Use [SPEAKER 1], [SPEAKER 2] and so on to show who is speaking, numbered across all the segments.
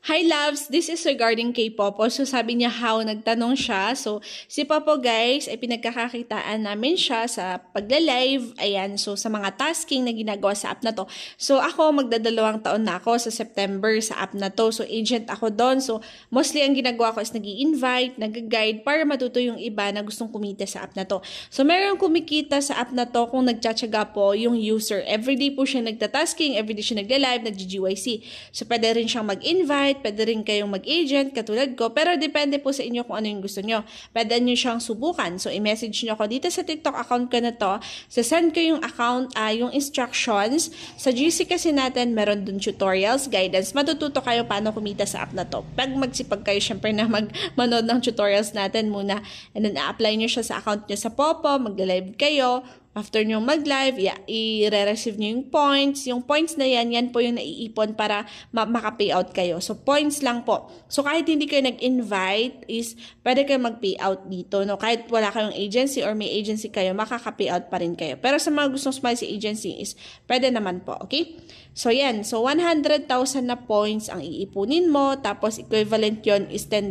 [SPEAKER 1] Hi loves, this is regarding kay Popo. So sabi niya how nagtanong siya. So si Popo guys ay pinagkakakitaan namin siya sa pagla-live. Ayan, so sa mga tasking na ginagawa sa app na to. So ako magdadalawang taon na ako sa September sa app na to. So agent ako doon. So mostly ang ginagawa ko is nag-i-invite, nag-guide para matuto yung iba na gustong kumita sa app na to. So meron kumikita sa app na to kung nagtsatsaga po yung user. Everyday po siya nagtatasking, everyday siya nagla-live, nag-GYC. So pwede rin siyang mag-invite, pwede rin kayong mag-agent katulad ko, pero depende po sa inyo kung ano yung gusto nyo. Pwede nyo siyang subukan. So, i-message nyo ako dito sa TikTok account ko na to. So, send ko yung account, yung instructions. Sa GC kasi natin, meron dun tutorials, guidance. Matututo kayo paano kumita sa app na to. Pag magsipag kayo, syempre na manood ng tutorials natin muna. And then, apply nyo siya sa account nyo sa Popo, mag-live kayo. After nyo mag-live, i-receive nyo yung points. Yung points na yan po yung naiipon para maka-payout kayo. So, points lang po. So, kahit hindi kayo nag-invite, is pwede kayo mag-payout dito. No? Kahit wala kayong agency or may agency kayo, makaka-payout pa rin kayo. Pero sa mga gustong sumali sa agency is, pwede naman po. Okay? So, yan. So, 100,000 na points ang iipunin mo. Tapos, equivalent yon is $10.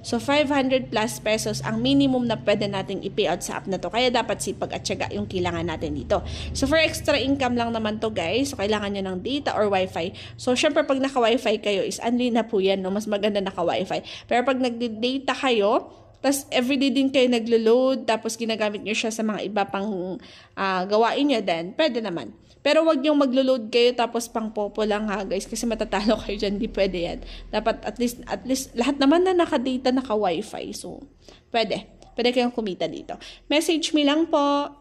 [SPEAKER 1] So, 500 plus pesos ang minimum na pwede nating i-payout sa app na to. Kaya dapat sipag at syaga yung kailangan natin dito. So, for extra income lang naman to guys. So, kailangan nyo ng data or wifi. So, syempre pag naka-wifi kayo is unli na po yan. No? Mas maganda naka-wifi. Pero pag nag-data kayo, tapos everyday din kayo naglo-load, tapos ginagamit nyo siya sa mga iba pang gawain nyo, then pwede naman. Pero wag yung maglo-load kayo tapos pang Popo lang ha guys, kasi matatalo kayo dyan, di pwede yan. Dapat at least lahat naman na naka-data, naka-wifi. So, pwede kayong kumita dito. Message me lang po.